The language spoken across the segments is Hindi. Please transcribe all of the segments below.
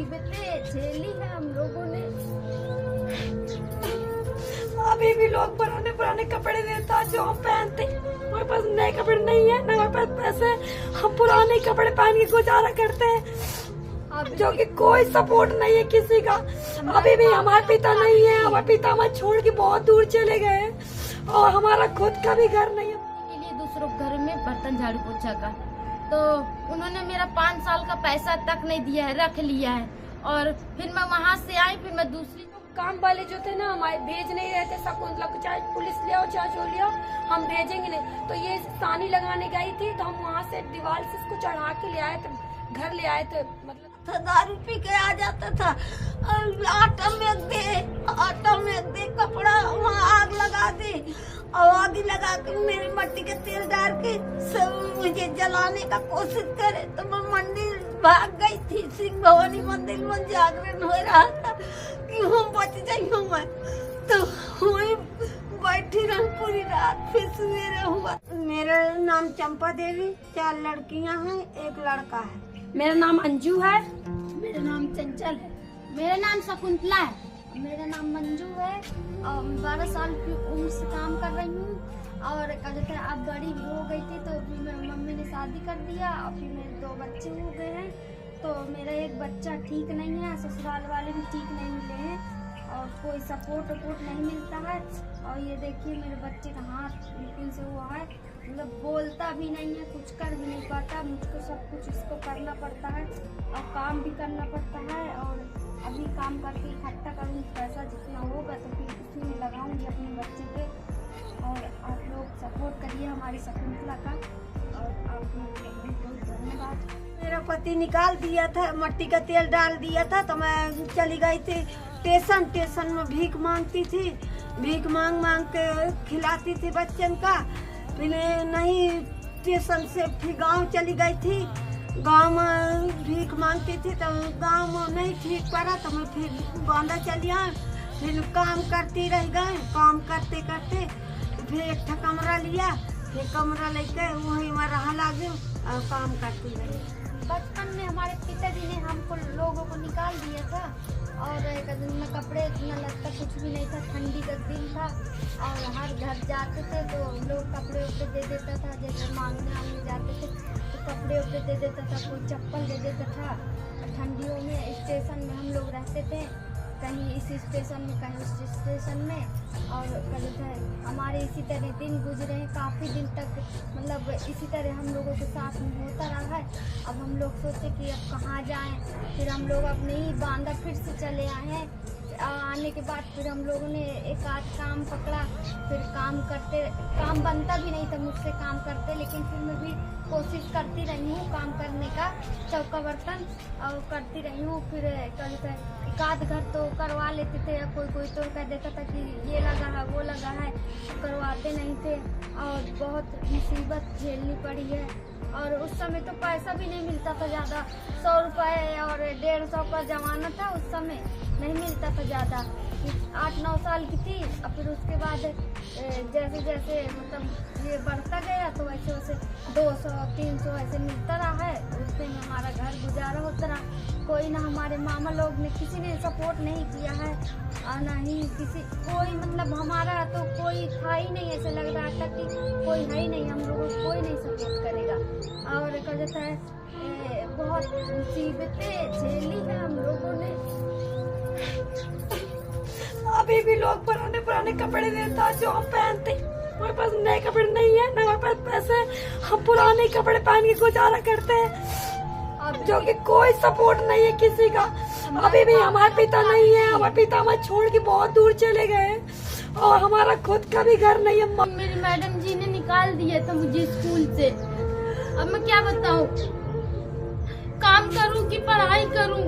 मुसीबतें झेली है हम लोगों ने। अभी भी लोग पुराने पुराने कपड़े देता जो हम पहनते, हमारे पास नए कपड़े नहीं है, ना हमारे पास पैसे, हम पुराने कपड़े पहन के गुजारा करते हैं, जो कि कोई सपोर्ट नहीं है किसी का। अभी भी हमारे पिता नहीं है, हमारे पिता हमें छोड़ के बहुत दूर चले गए और हमारा खुद का भी घर नहीं है। के लिए दूसरों के घर में बर्तन झाड़ू पोछा का, तो उन्होंने मेरा 5 साल का पैसा तक नहीं दिया है, रख लिया है। और फिर मैं वहाँ से आई, फिर मैं दूसरी काम वाले जो थे ना हमारे भेज नहीं रहते, शकुंतला को चाहे पुलिस ले आओ चाहे जो ले आओ, हम भेजेंगे नहीं। तो ये सानी लगाने गई थी, तो हम वहाँ से दीवार से इसको चढ़ा के ले आए थे, घर ले आए थे। मतलब दारू पी के आ जाता था, आटा में दे कपड़ा वहाँ आग लगा दे, और आग लगा के मेरी मट्टी के तेल डाल के सब मुझे जलाने का कोशिश करे। तो मैं मंदिर भाग गई थी, सिंह भवानी मंदिर में जागरण हो रहा था कि हम बच जाइए। मैं तो वही बैठी रही पूरी रात, फिर सवेरे हुआ। मेरा नाम चंपा देवी, 4 लड़कियां हैं, 1 लड़का है। मेरा नाम अंजू है। मेरा नाम चंचल है। मेरा नाम शकुंतला है। मेरा नाम मंजू है और 12 साल की उम्र से काम कर रही हूँ। और क्या कहते हैं, अब बड़ी हो गई थी तो फिर मेरी मम्मी ने शादी कर दिया और फिर मेरे 2 बच्चे हो गए हैं। तो मेरा एक बच्चा ठीक नहीं है, ससुराल वाले भी ठीक नहीं मिले हैं और कोई सपोर्ट नहीं मिलता है। और ये देखिए मेरे बच्चे का हाथ बिल्कुल से हुआ है, मतलब बोलता भी नहीं है, कुछ कर भी नहीं पाता। मुझको सब कुछ इसको करना पड़ता है और काम भी करना पड़ता है। और अभी काम करके इकट्ठा करूँगी पैसा जितना होगा तो फिर उसी में लगाऊंगी अपने बच्चे पे। और आप लोग सपोर्ट करिए हमारी शकुंतला का, और आप लोग का बहुत धन्यवाद। मेरा पति निकाल दिया था, मट्टी का तेल डाल दिया था, तो मैं चली गई थी स्टेशन में भीख मांगती थी, भीख मांग के खिलाती थी बच्चन का। फिर नहीं स्टेशन से फिर गांव चली गई थी, गांव में भीख मांगती थी, तो गांव में नहीं ठीक पड़ा तो मैं फिर बांदा चली आई। फिर काम करती रह गए, काम करते करते फिर एक कमरा लिया, फिर कमरा लेके वही में रहा लगे और काम करती रही। बचपन में हमारे पिताजी ने हमको लोगों को निकाल दिया था और एक दिन में कपड़े इतना लगता कुछ भी नहीं था, ठंडी का दिन था और हर घर जाते थे तो लोग कपड़े उपड़े दे देता था। जैसे मांगने जाते थे तो कपड़े उपड़े दे देता था, कोई चप्पल दे देता था। ठंडियों में स्टेशन में हम लोग रहते थे, कहीं इस स्टेशन में कहीं उस स्टेशन में। और कहते हैं हमारे इसी तरह दिन गुजरे हैं, काफ़ी दिन तक मतलब इसी तरह हम लोगों के साथ में होता रहा है। अब हम लोग सोचे कि अब कहाँ जाएं, फिर हम लोग अपने ही बांदा फिर से चले आए हैं। आने के बाद फिर हम लोगों ने एक आध काम पकड़ा, फिर काम बनता भी नहीं था मुझसे काम करते, लेकिन फिर मैं भी कोशिश करती रही हूँ काम करने का, चौका बर्तन और करती रही हूँ। फिर एक आध घर तो करवा लेते थे, कोई तो कह देता था कि ये लगा है वो लगा है, करवाते नहीं थे और बहुत मुसीबत झेलनी पड़ी है। और उस समय तो पैसा भी नहीं मिलता था ज़्यादा, 100 रुपये और 150 का जमाना था, उस समय नहीं मिलता था ज़्यादा। 8-9 साल की थी और फिर उसके बाद जैसे जैसे मतलब ये बढ़ता गया तो वैसे वैसे 200-300 ऐसे मिलता रहा है, उससे में हमारा घर गुजारा होता रहा। कोई ना हमारे मामा लोग ने किसी ने सपोर्ट नहीं किया है और ना ही कोई मतलब हमारा तो कोई था ही नहीं, ऐसा लग रहा था कि कोई है ही नहीं, हम लोगों को कोई नहीं सपोर्ट करेगा। और क्या कहता है बहुत मुसीबतें झेली है हम लोगों ने। अभी भी लोग पुराने पुराने कपड़े देता जो हम पहनते, हमारे पास नए कपड़े नहीं है, ना हमारे पास पैसे, हम पुराने कपड़े पहन के गुजारा करते हैं, जो कि कोई सपोर्ट नहीं है किसी का। अभी भी हमारे पिता नहीं है, हमारे पिता हमें छोड़ के बहुत दूर चले गए और हमारा खुद का भी घर नहीं है। मेरी मैडम जी ने निकाल दिया था मुझे स्कूल से। अब मैं क्या बताऊं, काम करूं कि पढ़ाई करूं,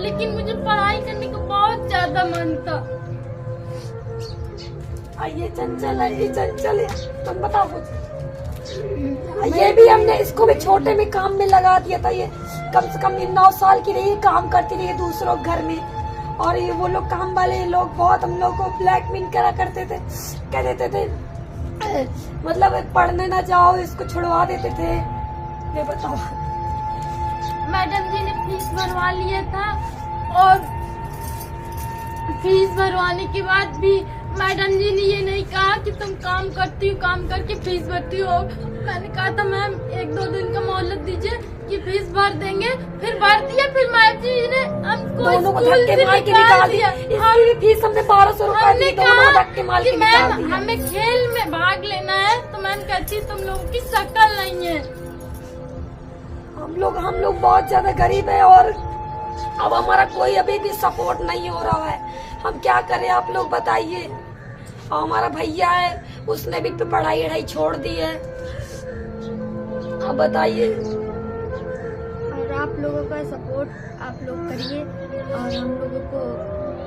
लेकिन मुझे पढ़ाई करने का बहुत ज्यादा मन था। ये चंचल है, तुम बताओ कुछ। ये भी हमने इसको भी छोटे में काम में लगा दिया था। ये कम से कम 9 साल की रही, काम करती रही दूसरों घर में। और ये वो लोग काम वाले लोग बहुत हम लोग को ब्लैकमेल करा करते थे, कह देते थे मतलब पढ़ने ना जाओ, इसको छुड़वा देते थे। ये बताओ। मैडम जी ने फीस भरवा लिया था और फीस भरवाने के बाद भी मैडम जी ने ये नहीं कहा कि तुम काम करती हो, काम करके फीस भरती हो। मैंने कहा था मैम 1-2 दिन का मोहलत दीजिए कि फीस भर देंगे, फिर भर दिया। फिर मैम जी ने हमको दोनों को स्कूल धक्के से मार के निकाल दिया। इसकी भी फीस हमने 1200 रुपए हमने दी, दोनों को धक्के कहा मार कि के निकाल मैम दिया। हमें खेल में भाग लेना है, तो मैम कहती तुम लोगों की शक्ल नहीं है। हम लोग बहुत ज्यादा गरीब है और अब हमारा कोई अभी भी सपोर्ट नहीं हो रहा है। हम क्या करें आप लोग बताइए। और हमारा भैया है, उसने भी पढ़ाई छोड़ दी है। अब बताइए। और आप लोगों का सपोर्ट आप लोग करिए, और हम लोगों को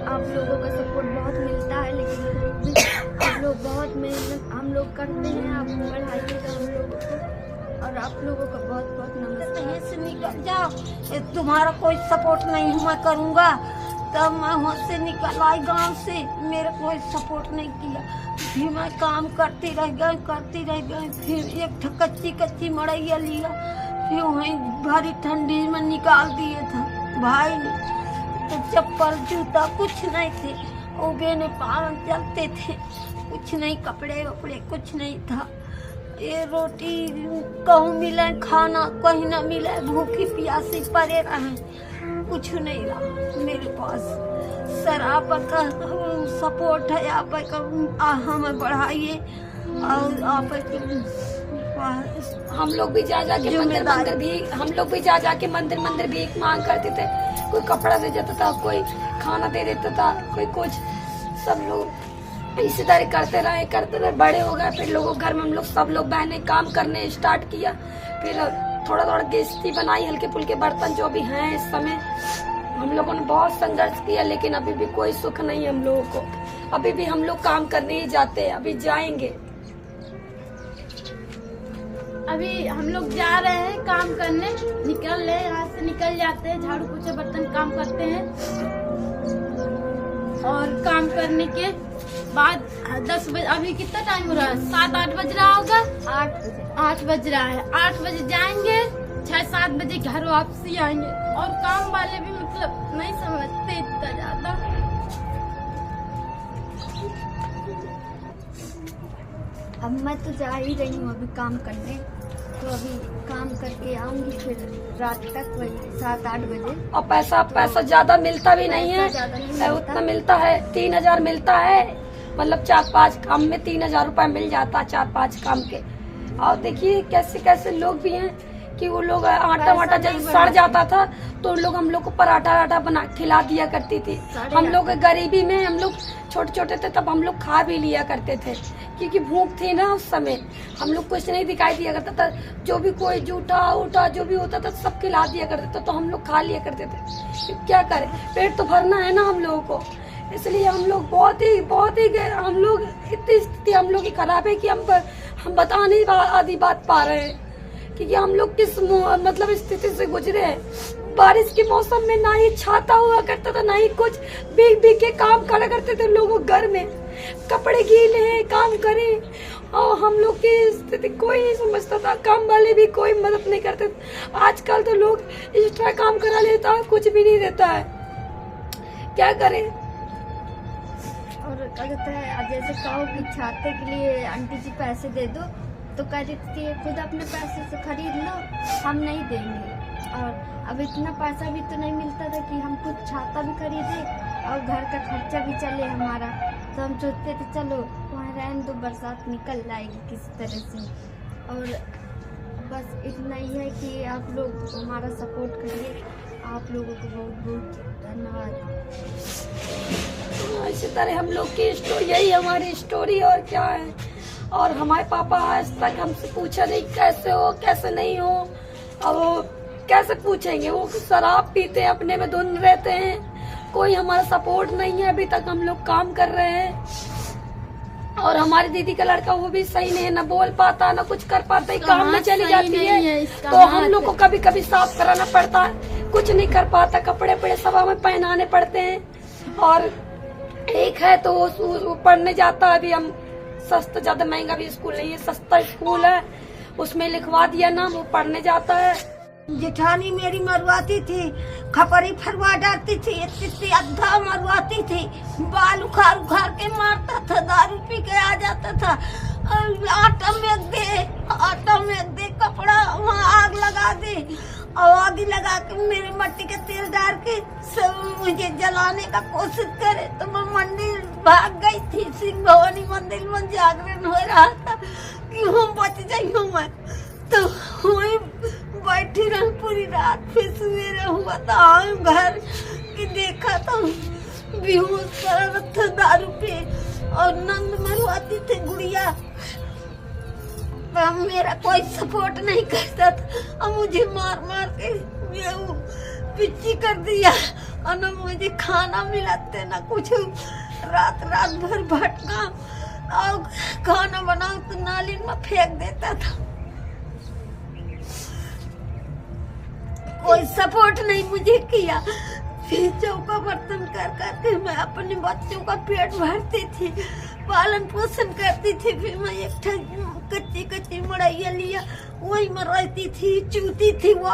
आप लोगों का सपोर्ट बहुत मिलता है, लेकिन आप लोग बहुत मेहनत हम लोग करते हैं। आप बढ़ाइएगा हम लोगों को, और आप लोगों का बहुत बहुत नमस्ते। यहाँ से निकल जाओ, ये तुम्हारा कोई सपोर्ट नहीं मैं करूँगा। तब मैं वहाँ से निकल आई गाँव से, मेरा कोई सपोर्ट नहीं किया। फिर मैं काम करती रह गई। फिर एक कच्ची मड़ैया लिया, फिर वहीं भारी ठंडी में निकाल दिए था भाई ने। तो चप्पल जूता कुछ नहीं थे, उबे ने पावन चलते थे, कुछ नहीं, कपड़े वपड़े कुछ नहीं था। ये रोटी कहूँ मिले खाना, कहीं ना मिले, भूखी प्यासी पड़े रहे, कुछ नहीं रहा मेरे पास। सर आपका सपोर्ट है, आपका हमें बढ़ाइए। और आप हम लोग भी जा जाके मंदिर भीख मांग करते थे। कोई कपड़ा दे देता था, कोई खाना दे देता था, कोई कुछ। सब लोग इसी तरह करते रहे। बड़े हो गए, फिर लोगों घर में हम लोग सब लोग बहने काम करने स्टार्ट किया। फिर थोड़ा किस्ती बनाई, हल्के फुल्के बर्तन जो भी हैं। इस समय हम लोगों ने बहुत संघर्ष किया, लेकिन अभी भी कोई सुख नहीं है हम लोगों को। अभी भी हम लोग काम करने ही जाते हैं, अभी जाएंगे। अभी हम लोग जा रहे हैं काम करने, निकल रहे यहाँ से, निकल जाते हैं, झाड़ू पोछा बर्तन काम करते हैं। और काम करने के बाद 10 बजे, अभी कितना टाइम हो रहा है, 7-8 बज रहा होगा। 8 बज रहा है। 8 बजे जाएंगे, 6-7 बजे घर वापसी आएंगे। और काम वाले भी मतलब नहीं समझते इतना ज्यादा। अब मैं तो जा ही रही हूँ अभी काम करने, तो अभी काम करके आऊंगी, फिर रात तक वही 7-8 बजे। और पैसा ज्यादा मिलता भी नहीं है, उतना मिलता है 3000 मिलता है। मतलब 4-5 काम में 3000 रुपए मिल जाता है, 4-5 काम के। और देखिए कैसे लोग भी हैं कि वो लोग आटा जब सड़ जाता था तो लोग हम लोग को पराठा बना खिला दिया करती थी। हम लोग गरीबी में, हम लोग छोटे थे तब हम लोग खा भी लिया करते थे, क्योंकि भूख थी ना उस समय। हम लोग कुछ नहीं दिखाई दिया करता था, जो भी कोई जूठा उठा जो भी होता था सब खिला दिया करते थे, तो हम लोग खा लिया करते थे। क्या करें, पेट तो भरना है ना हम लोगों को। इसलिए हम लोग बहुत ही हम लोग इतनी स्थिति हम लोग की खराब है कि हम बता नहीं आधी बात पा रहे हैं, क्योंकि हम लोग किस मतलब स्थिति से गुजरे हैं। बारिश के मौसम में ना ही छाता हुआ करता था, ना ही कुछ। भीग के काम करा करते थे लोगों घर में, कपड़े गीले हैं, काम करें। और हम लोग की स्थिति कोई नहीं समझता था, काम वाले भी कोई मदद नहीं करते थे। आजकल तो लोग एक्स्ट्रा काम करा लेता है, कुछ भी नहीं देता है। क्या करें। और क्या कहते हैं, जैसे कहो कि छाते के लिए आंटी जी पैसे दे दो, तो कह देती थी खुद अपने पैसे से खरीद लो, हम नहीं देंगे। और अब इतना पैसा भी तो नहीं मिलता था कि हम खुद छाता भी खरीदे और घर का खर्चा भी चले हमारा। तो हम सोचते थे चलो वहाँ रहने दो, बरसात निकल जाएगी किसी तरह से। और बस इतना ही है कि आप लोग हमारा सपोर्ट करिए। आप लोगों को बहुत बहुत धन्यवाद। इसी तरह हम लोग की स्टोरी, यही हमारी स्टोरी, और क्या है। और हमारे पापा आज तक हमसे पूछा नहीं कैसे हो कैसे नहीं हो। अब वो कैसे पूछेंगे, वो शराब पीते हैं, अपने में धुन रहते हैं, कोई हमारा सपोर्ट नहीं है। अभी तक हम लोग काम कर रहे हैं। और हमारी दीदी का लड़का वो भी सही नहीं है, ना बोल पाता ना कुछ कर पाता है, काम में चली जाती है। तो हम लोग को कभी कभी साफ कराना पड़ता है, कुछ नहीं कर पाता, कपड़े सब हमें पहनाने पड़ते हैं। और एक है तो वो पढ़ने जाता है। अभी हम सस्ता, ज्यादा महंगा भी स्कूल नहीं है, सस्ता स्कूल है, उसमें लिखवा दिया नाम, वो पढ़ने जाता है। जेठानी मेरी मरवाती थी, खपरी फरवा डालती थी, इतनी अद्धा मरवाती थी, बाल उखाड़ उखाड़ के मारता था, दारू पी के आ जाता था, आटा में दे कपड़ा वहाँ आग लगा दे, और आग लगा के मेरे मट्टी के तेल डाल के सब मुझे जलाने का कोशिश करे। तो मैं मंदिर भाग गई थी, सिंह भवानी मंदिर में जागरण हो रहा था कि हम बच जाइयो मैं, तो वहीं बैठी रहूं पूरी रात। फिर सवेरे हुआ तो आए घर कि देखा तो बेहोश पड़ा था दारू पे, और नंद मरवाती थी गुड़िया। मेरा कोई सपोर्ट नहीं करता था, और मुझे मार मार के पिच्ची कर दिया, और न मुझे खाना मिलाते न कुछ। रात भर भटका, और खाना बनाओ तो नाली में फेंक देता था। कोई सपोर्ट नहीं मुझे किया। फिर चौका बर्तन कर करके मैं अपने बच्चों का पेट भरती थी, पालन पोषण करती थी। फिर मैं एक कच्ची मड़ैया लिया, वही में रहती थी, चूती थी। वो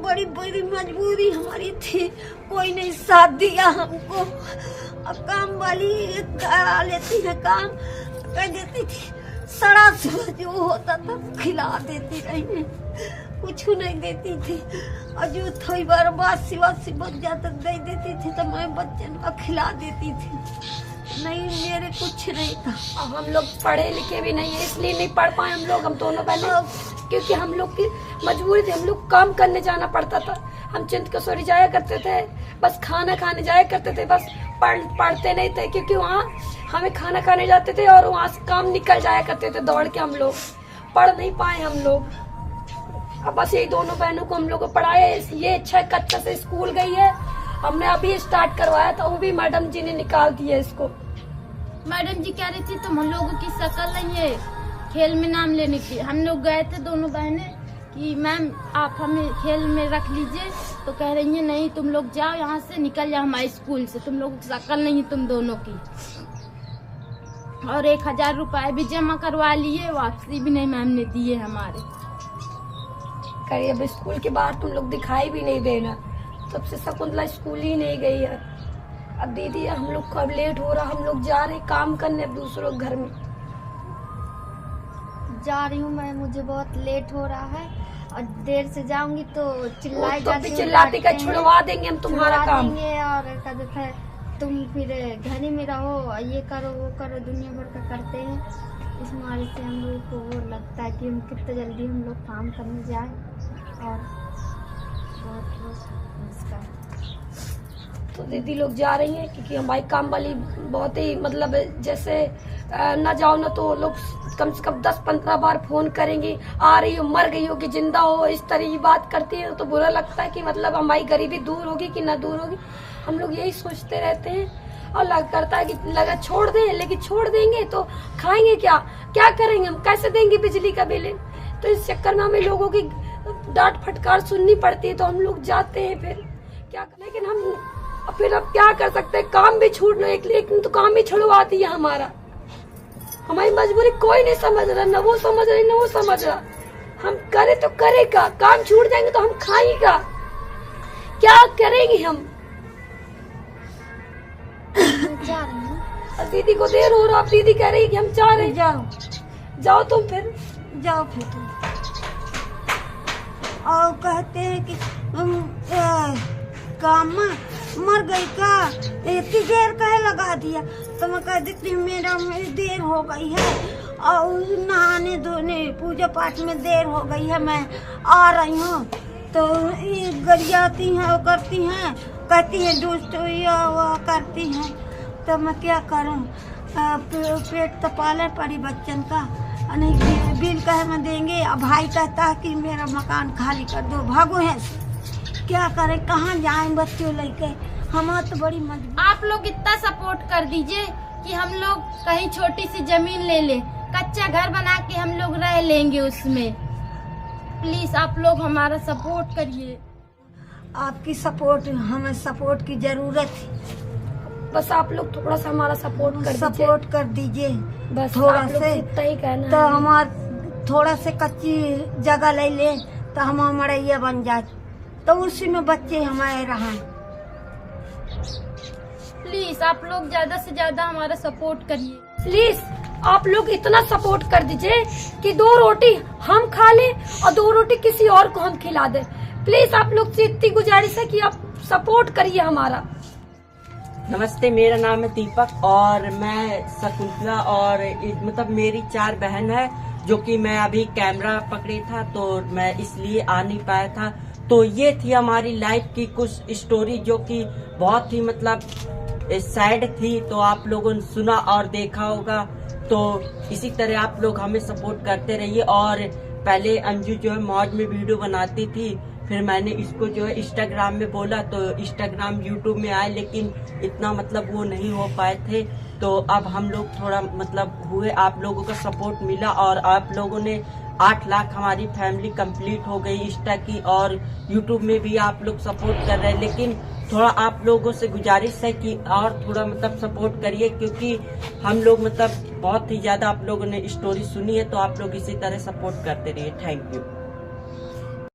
बड़ी बड़ी मजबूरी हमारी थी, कोई नहीं साथ दिया हमको। अब काम वाली करा लेती है, काम कर देती थी, सड़ा सुबह जो होता था खिला देती रही, कुछ नहीं देती थी। और जो थोड़ी बार बासी बच जाता दे देती थी, तो मैं बच्चन का खिला देती थी। नहीं, मेरे कुछ नहीं था। अब हम लोग पढ़े लिखे भी नहीं है, इसलिए नहीं पढ़ पाए हम दोनों बहनें, क्योंकि हम लोग की मजबूरी थी। हम लोग काम करने जाना पड़ता था। हम चिंतकसोरी जाया करते थे, बस खाना खाने जाया करते थे, बस पढ़ते नहीं थे, क्योंकि वहाँ हमें खाना खाने जाते थे और वहाँ से काम निकल जाया करते थे दौड़ के। हम लोग पढ़ नहीं पाए हम लोग। अब बस यही दोनों बहनों को हम लोग को पढ़ाया। ये 6 कक्षा से स्कूल गई है, हमने अभी स्टार्ट करवाया था, वो भी मैडम जी ने निकाल दिया इसको। मैडम जी कह रही थी तुम हम लोगों की शक्ल नहीं है खेल में नाम लेने की। हम लोग गए थे दोनों बहनें कि मैम आप हमें खेल में रख लीजिए, तो कह रही है नहीं तुम लोग जाओ यहाँ से, निकल जाओ हमारे स्कूल से, तुम लोगों की शक्ल नहीं है तुम दोनों की। और 1000 रुपए भी जमा करवा लिए, वापसी भी नहीं मैम ने दिए हमारे। करिए अब स्कूल के बाहर तुम लोग दिखाई भी नहीं देना। तब से शकुंतला स्कूल ही नहीं गई है। अब दीदी हम लोग को अब लेट हो रहा, हम लोग जा रहे काम करने अब दूसरों के घर में। जा रही हूँ मैं, मुझे बहुत लेट हो रहा है, और देर से जाऊंगी तो चिल्लाई तो चिल्लाते का छुड़वा देंगे हम तुम्हारा काम। और कहते हैं तुम फिर घर ही में रहो, ये करो वो करो, दुनिया भर का करते हैं। इस मारे से हम लोग को वो लगता है कि हम कितना जल्दी हम लोग काम करने जाए, और इसका तो दीदी लोग जा रही हैं, क्योंकि हमारी काम वाली बहुत ही मतलब जैसे ना जाओ ना तो लोग कम से कम 10-15 बार फोन करेंगे, आ रही हो, मर गई हो कि जिंदा हो, इस तरह की बात करती है। तो बुरा लगता है कि मतलब हमारी गरीबी दूर होगी कि ना दूर होगी। हम लोग यही सोचते रहते हैं, और लग करता है कि लगा छोड़ दें, लेकिन छोड़ देंगे तो खाएंगे क्या करेंगे, हम कैसे देंगे बिजली का बिल। तो इस चक्कर में हमें लोगों की डांट फटकार सुननी पड़ती है, तो हम लोग जाते हैं फिर क्या। लेकिन हम फिर अब क्या कर सकते हैं, काम भी छूट लो, एक तो काम भी छुड़वा दिया हमारा। हमारी मजबूरी कोई नहीं समझ रहा, न वो समझ रही न वो समझ रहा। हम करे तो करेगा, काम छूट जाएंगे तो हम खाएगा क्या करेंगे हम। जा रही हूँ। दीदी को देर हो रहा, दीदी कह रही कि हम जा रहे। जाओ तुम फिर जाओ फिर तुम। और कहते हैं कि काम मर गई का, इतनी देर कहे लगा दिया। तो मैं कह देती मेरी देर हो गई है, और नहाने धोने पूजा पाठ में देर हो गई है, मैं आ रही हूँ। तो ये गरियाती हैं और करती हैं, कहती है दुष्ट वो करती हैं। तो मैं क्या करूँ, पेट तो पाले पड़ी बच्चन का, नहीं बिल कहे में देंगे। अब भाई कहता है कि मेरा मकान खाली कर दो, भागो है। क्या करें, कहाँ जाएं बच्चों लेके, हमारा तो बड़ी मजबूरी। आप लोग इतना सपोर्ट कर दीजिए कि हम लोग कहीं छोटी सी जमीन ले लें, कच्चा घर बना के हम लोग रह लेंगे उसमें। प्लीज आप लोग हमारा सपोर्ट करिए। आपकी सपोर्ट, हमें सपोर्ट की जरूरत है। बस आप लोग थोड़ा सा हमारा सपोर्ट कर दीजिए, बस थोड़ा से। इतना ही कहना तो हमार थोड़ा से कच्ची जगह ले ले तो हम मड़ैया बन जाए, तो उसी में बच्चे हमारे रहें। प्लीज आप लोग ज्यादा से ज्यादा हमारा सपोर्ट करिए। प्लीज आप लोग इतना सपोर्ट कर दीजिए कि 2 रोटी हम खा लें और 2 रोटी किसी और को हम खिला दें। प्लीज आप लोग से इतनी गुजारिश है कि आप सपोर्ट करिए हमारा। नमस्ते, मेरा नाम है दीपक और मैं शकुंतला और मतलब मेरी 4 बहन है, जो कि मैं अभी कैमरा पकड़े था तो मैं इसलिए आ नहीं पाया था। तो ये थी हमारी लाइफ की कुछ स्टोरी जो कि बहुत ही मतलब सैड थी, तो आप लोगों ने सुना और देखा होगा। तो इसी तरह आप लोग हमें सपोर्ट करते रहिए। और पहले अंजू जो है मौज में वीडियो बनाती थी, फिर मैंने इसको जो है इंस्टाग्राम में बोला तो इंस्टाग्राम यूट्यूब में आए, लेकिन इतना मतलब वो नहीं हो पाए थे। तो अब हम लोग थोड़ा मतलब हुए, आप लोगों का सपोर्ट मिला और आप लोगों ने 8 लाख हमारी फैमिली कंप्लीट हो गई इंस्टा की, और यूट्यूब में भी आप लोग सपोर्ट कर रहे हैं। लेकिन थोड़ा आप लोगों से गुजारिश है कि और थोड़ा मतलब सपोर्ट करिए, क्योंकि हम लोग मतलब बहुत ही ज्यादा आप लोगों ने स्टोरी सुनी है, तो आप लोग इसी तरह सपोर्ट करते रहिए। Thank you.